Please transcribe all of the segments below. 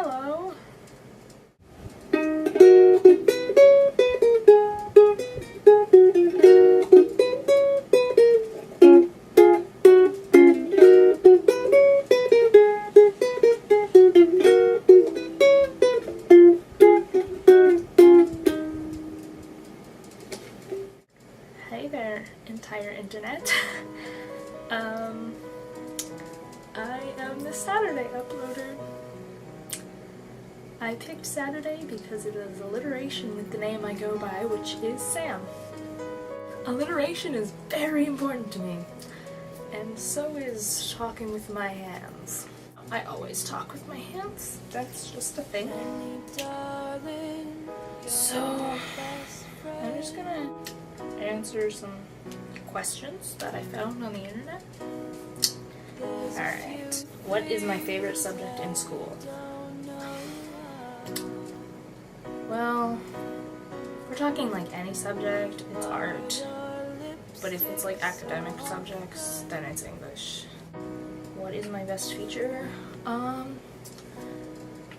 Hello. Hey there, entire internet. I am the Saturday uploader. I picked Saturday because it is alliteration with the name I go by, which is Sam. Alliteration is very important to me, and so is talking with my hands. I always talk with my hands, that's just a thing. So, I'm just gonna answer some questions that I found on the internet. Alright, what is my favorite subject in school? Well, we're talking like any subject, it's art, but if it's like academic subjects, then it's English. What is my best feature?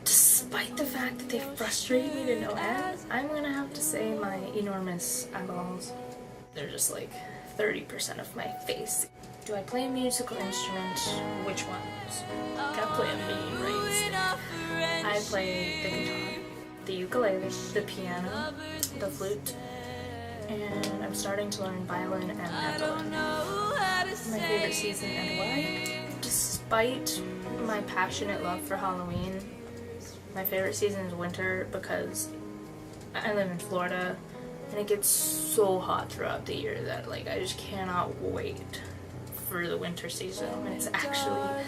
Despite the fact that they frustrate me to no end, I'm gonna have to say my enormous eyeballs. They're just like 30% of my face. Do I play a musical instrument? Which ones? Gotta play a million, right? I play the guitar, the ukulele, the piano, the flute, and I'm starting to learn violin and mandolin. My favorite season and why? Despite my passionate love for Halloween, my favorite season is winter because I live in Florida and it gets so hot throughout the year that like I just cannot wait for the winter season when it's actually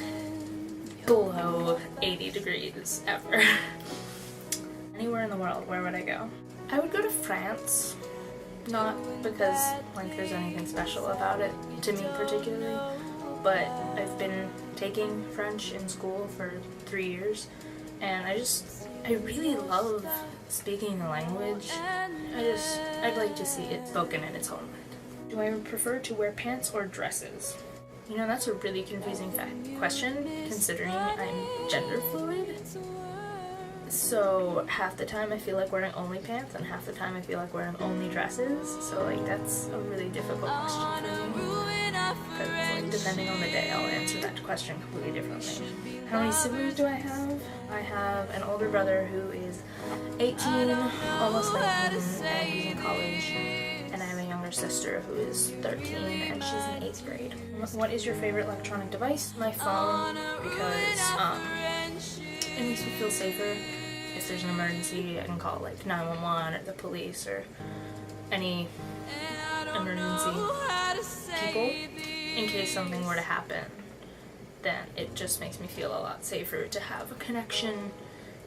below 80 degrees ever. Anywhere in the world, where would I go? I would go to France. Not because like there's anything special about it to me particularly, but I've been taking French in school for 3 years and I really love speaking the language. I'd like to see it spoken in its homeland. Do I prefer to wear pants or dresses? You know, that's a really confusing question considering I'm gender fluid. So half the time I feel like wearing only pants and half the time I feel like wearing only dresses. So like that's a really difficult question for me. Because like, depending on the day I'll answer that question completely differently. How many siblings do I have? I have an older brother who is 18, almost 19, and he's in college. And I have a younger sister who is 13 and she's in 8th grade. What is your favorite electronic device? My phone, because it makes me feel safer. If there's an emergency, I can call like 911 or the police or any emergency people in case something were to happen. Then it just makes me feel a lot safer to have a connection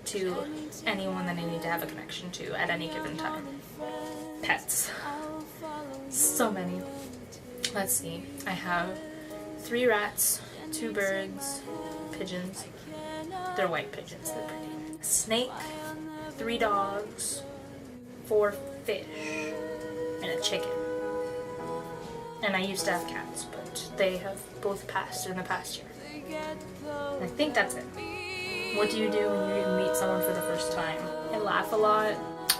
to anyone that I need to have a connection to at any given time. Pets. So many. Let's see. I have 3 rats, 2 birds, pigeons. They're white pigeons, they're pretty. A snake, 3 dogs, 4 fish, and a chicken. And I used to have cats, but they have both passed in the past year. And I think that's it. What do you do when you meet someone for the first time? I laugh a lot.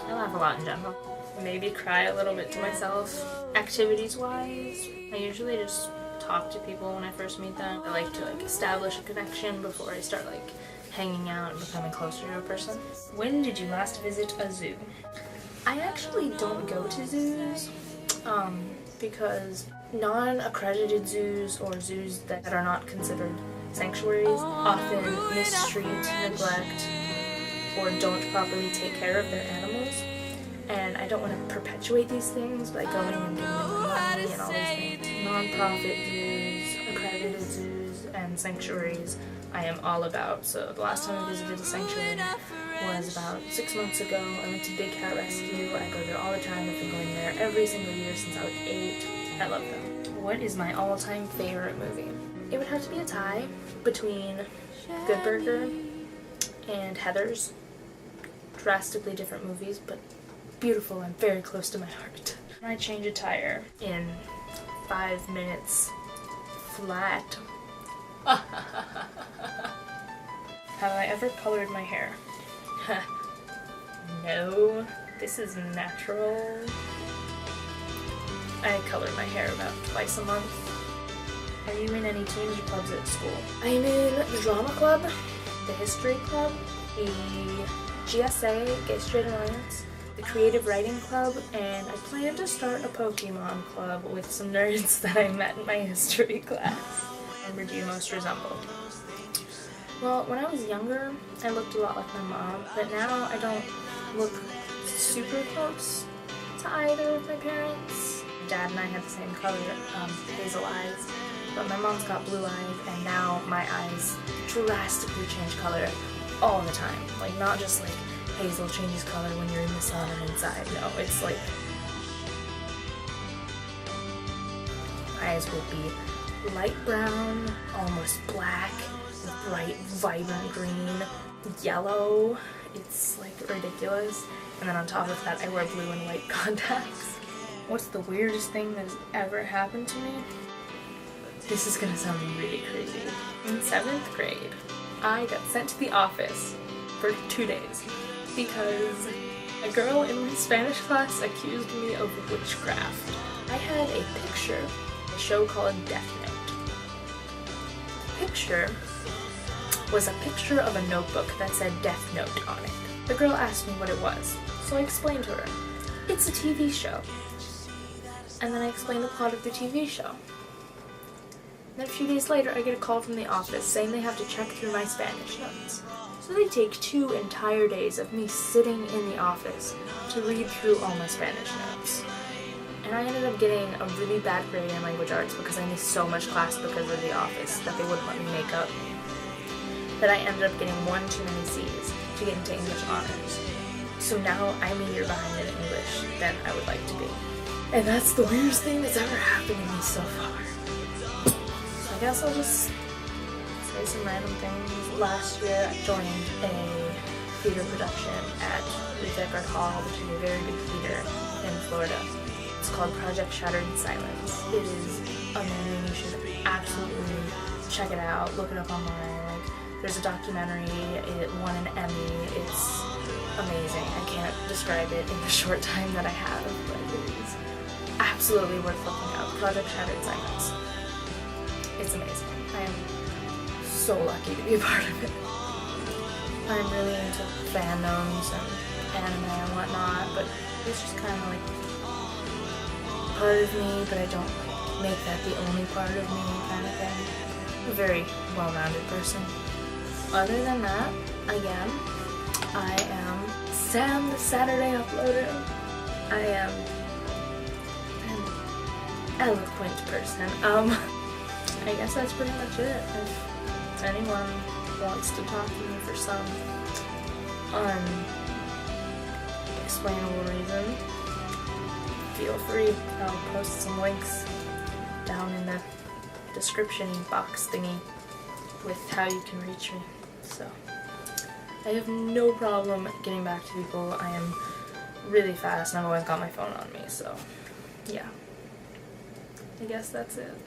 I laugh a lot in general. Maybe cry a little bit to myself. Activities-wise, I usually just talk to people when I first meet them. I like to like establish a connection before I start like hanging out and becoming closer to a person. When did you last visit a zoo? I actually don't go to zoos because non-accredited zoos or zoos that are not considered sanctuaries often mistreat, neglect, or don't properly take care of their animals. And I don't want to perpetuate these things by going and giving them money and all these things. Non-profit zoos, accredited zoos, and sanctuaries I am all about. So the last time I visited a sanctuary was about 6 months ago. I went to Big Cat Rescue. I go there all the time. I've been going there every single year since I was 8. I love them. What is my all-time favorite movie? It would have to be a tie between Good Burger and Heathers. Drastically different movies, but beautiful and very close to my heart. I change a tire in 5 minutes flat. Have I ever colored my hair? No. This is natural. I color my hair about twice a month. Are you in any teams or clubs at school? I'm in the drama club, the history club, the GSA, Gay Straight Alliance, the creative writing club, and I plan to start a Pokemon club with some nerds that I met in my history class. Member do you most resemble? Well, when I was younger, I looked a lot like my mom, but now I don't look super close to either of my parents. Dad and I had the same color, hazel eyes, but my mom's got blue eyes, and now my eyes drastically change color all the time. Like, not just like hazel changes color when you're in the sun and inside. No, it's like eyes will be light brown, almost black, bright, vibrant green, yellow. It's like ridiculous. And then on top of that, I wear blue and white contacts. What's the weirdest thing that's ever happened to me? This is gonna sound really crazy. In 7th grade, I got sent to the office for 2 days because a girl in my Spanish class accused me of witchcraft. I had a picture, a show called Death Note. The picture was a picture of a notebook that said Death Note on it. The girl asked me what it was, so I explained to her. It's a TV show. And then I explained the plot of the TV show. Then a few days later, I get a call from the office saying they have to check through my Spanish notes. So they take 2 entire days of me sitting in the office to read through all my Spanish notes. And I ended up getting a really bad grade in language arts because I missed so much class because of the office that they wouldn't let me make up. That I ended up getting 1 too many C's to get into English honors. So now I'm a year behind in English than I would like to be. And that's the weirdest thing that's ever happened to me so far. So I guess I'll just say some random things. Last year I joined a theater production at Ruth Eckerd Hall, which is a very big theater in Florida. It's called Project Shattered in Silence. It is amazing. You should absolutely check it out. Look it up online. Like, there's a documentary. It won an Emmy. It's amazing. I can't describe it in the short time that I have, but it is absolutely worth looking up. Project Shattered in Silence. It's amazing. I am so lucky to be a part of it. I'm really into fandoms and anime and whatnot, but it's just kind of like part of me, but I don't like make that the only part of me kind of thing. A very well-rounded person. Other than that, again, I am Sam the Saturday Uploader. I am an eloquent person. I guess that's pretty much it. If anyone wants to talk to me for some unexplainable reason, feel free. I'll post some links down in the description box thingy with how you can reach me. So I have no problem getting back to people. I am really fast and I've always got my phone on me, so yeah. I guess that's it.